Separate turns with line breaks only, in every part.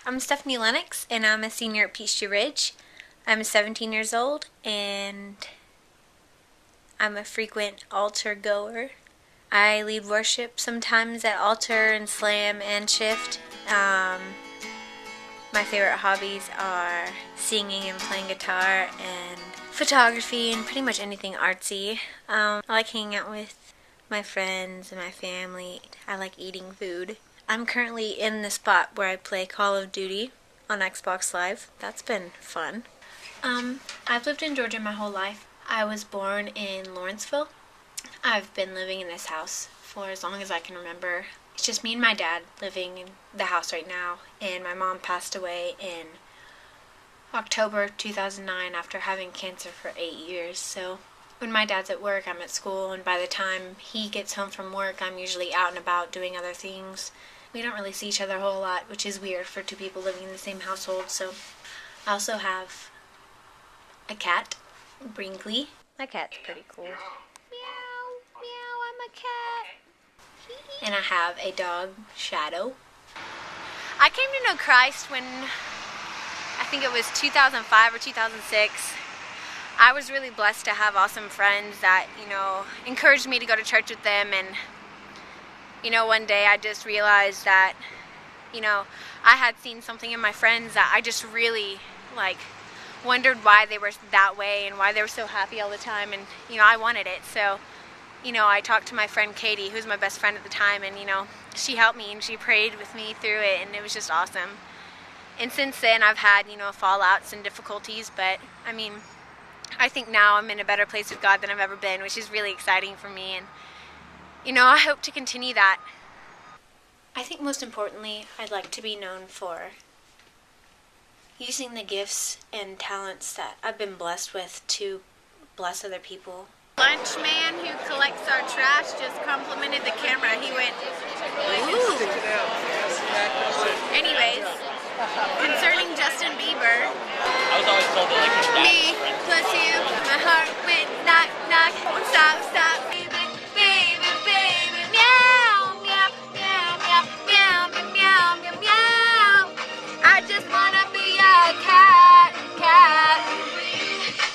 I'm Stephanie Lennox, and I'm a senior at Peachtree Ridge. I'm 17 years old, and I'm a frequent altar goer. I lead worship sometimes at altar and slam and shift. My favorite hobbies are singing and playing guitar and photography and pretty much anything artsy. I like hanging out with my friends and my family. I like eating food. I'm currently in the spot where I play Call of Duty on Xbox Live. That's been fun. I've lived in Georgia my whole life. I was born in Lawrenceville. I've been living in this house for as long as I can remember. It's just me and my dad living in the house right now, and my mom passed away in October 2009 after having cancer for 8 years. So when my dad's at work, I'm at school, and by the time he gets home from work, I'm usually out and about doing other things. We don't really see each other a whole lot, which is weird for two people living in the same household. So I also have a cat, Brinkley. My cat's pretty cool. Meow, meow, I'm a cat. And I have a dog, Shadow. I came to know Christ when I think it was 2005 or 2006. I was really blessed to have awesome friends that, encouraged me to go to church with them. And, one day I just realized that, I had seen something in my friends that I just really, wondered why they were that way and why they were so happy all the time. And, I wanted it. So, I talked to my friend Katie, who's my best friend at the time, and, she helped me and she prayed with me through it, and it was just awesome. And since then, I've had, fallouts and difficulties, but, I think now I'm in a better place with God than I've ever been, which is really exciting for me, and, I hope to continue that. I think most importantly, I'd like to be known for using the gifts and talents that I've been blessed with to bless other people. Lunch man who collects our trash just complimented the camera. He went, ooh. Anyways, concerning Justin Bieber.
I was always told that
me plus you, my heart went knock knock. Stop, stop, baby, baby, baby. Meow, meow, meow, meow, meow, meow, meow, meow. I just wanna be a cat, cat.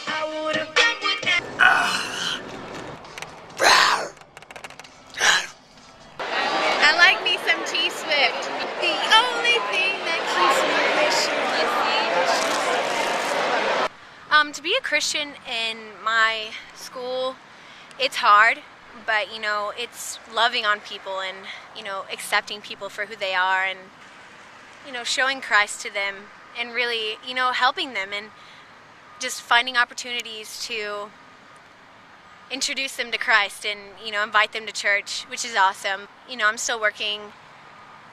I wanna run with that. I like me some T-Swift. The only thing that keeps me wishing. To be a Christian in my school, it's hard, but, it's loving on people and, accepting people for who they are and, showing Christ to them and really, helping them and just finding opportunities to introduce them to Christ and, invite them to church, which is awesome. I'm still working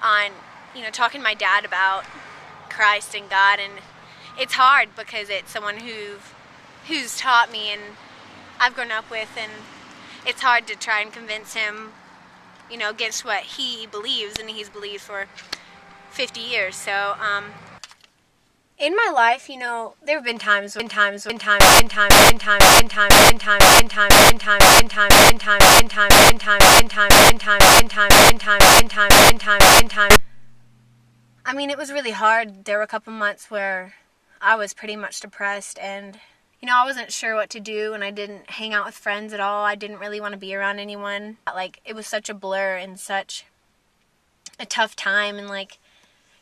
on, talking to my dad about Christ and God, and it's hard because it's someone who's taught me and I've grown up with, and it's hard to try and convince him, against what he believes, and he's believed for 50 years. So, in my life, there have been times. It was really hard. There were a couple months where I was pretty much depressed, and, I wasn't sure what to do, and I didn't hang out with friends at all. I didn't really want to be around anyone. It was such a blur and such a tough time, and,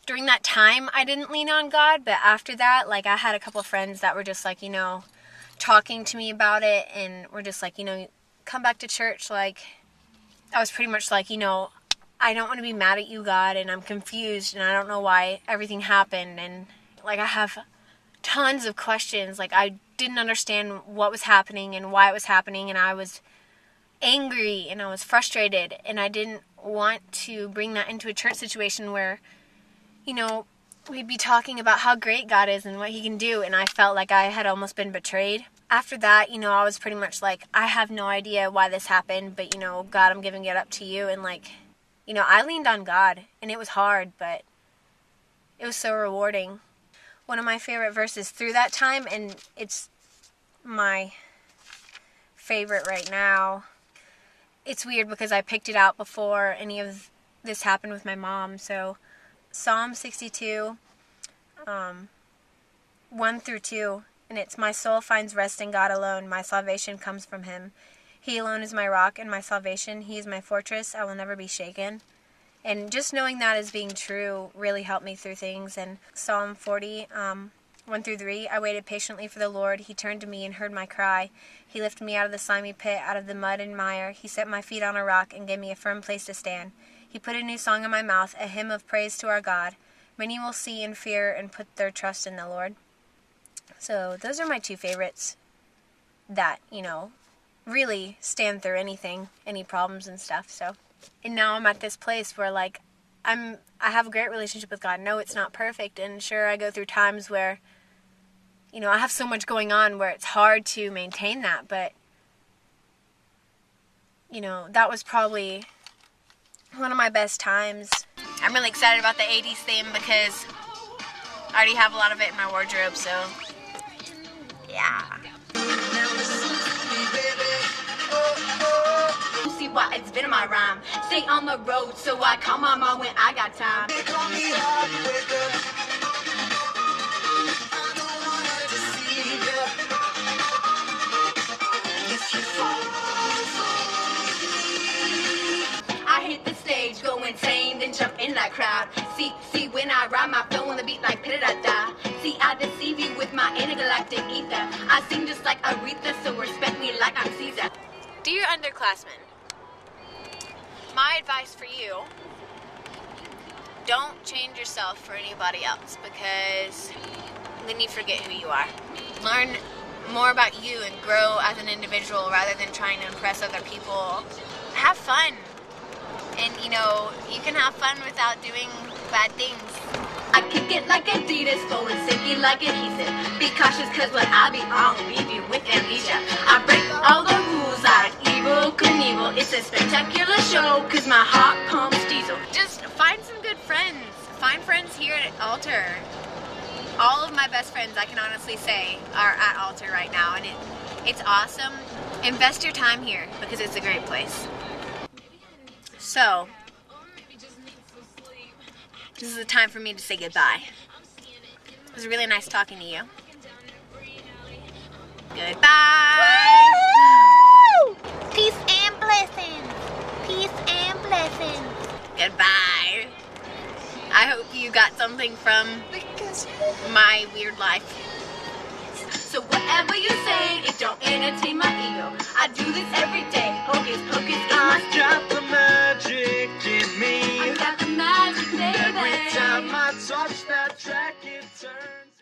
during that time, I didn't lean on God, but after that, I had a couple of friends that were just, talking to me about it, and were just come back to church. I was pretty much I don't want to be mad at you, God, and I'm confused, and I don't know why everything happened, and, I have tons of questions. I didn't understand what was happening and why it was happening, and I was angry, and I was frustrated, and I didn't want to bring that into a church situation where, we'd be talking about how great God is and what He can do, and I felt like I had almost been betrayed. After that, I was pretty much I have no idea why this happened, but, God, I'm giving it up to you, and, I leaned on God, and it was hard, but it was so rewarding. One of my favorite verses through that time, and it's my favorite right now. It's weird because I picked it out before any of this happened with my mom. So Psalm 62,
1 through 2, and it's, "My soul finds rest in God alone. My salvation comes from him. He alone is my rock and my salvation. He is my fortress. I will never be shaken." And just knowing that as being true really helped me through things. And Psalm 40, 1 through 3, "I waited patiently for the Lord. He turned to me and heard my cry. He lifted me out of the slimy pit, out of the mud and mire. He set my feet on a rock and gave me a firm place to stand. He put a new song in my mouth, a hymn of praise to our God. Many will see and fear and put their trust in the Lord." So those are my two favorites that, really stand through anything, any problems and stuff. So, and now I'm at this place where, like, I have a great relationship with God. No, it's not perfect, and sure, I go through times where, I have so much going on where it's hard to maintain that, but, that was probably one of my best times. I'm really excited about the 80s theme because I already have a lot of it in my wardrobe, so, yeah.
See why it's been in my rhyme. Stay on the road, so I call my mom when I got time. They call me heartbreaker. I don't wanna deceive you. If you fall for me, I hit the stage, go insane, then jump in that crowd. See when I rhyme, I flow on the beat like pida-da-da. See, I deceive you with my intergalactic ether. I sing just like Aretha, so respect me like I'm Caesar.
Dear underclassmen, my advice for you, don't change yourself for anybody else, because then you forget who you are. Learn more about you and grow as an individual rather than trying to impress other people. Have fun. And, you can have fun without doing bad things.
I kick it like Adidas, flow and sticky like adhesive. Be cautious, cause when I be on, leave you with amnesia. I break all the rules like Evel Knievel. It's a spectacular show, cause my heart pumps diesel.
Just find some good friends. Find friends here at Altar. All of my best friends, I can honestly say, are at Altar right now, and it's awesome. Invest your time here, because it's a great place. So, this is the time for me to say goodbye. It was really nice talking to you. Goodbye!
Woo! Peace and blessings. Peace and blessings.
Goodbye. I hope you got something from my weird life.
So whatever you say, it don't entertain my ego. I do this every day. Hocus pocus is my
got the magic in me.
I got the magic, baby.
Every time I touch that track, it turns.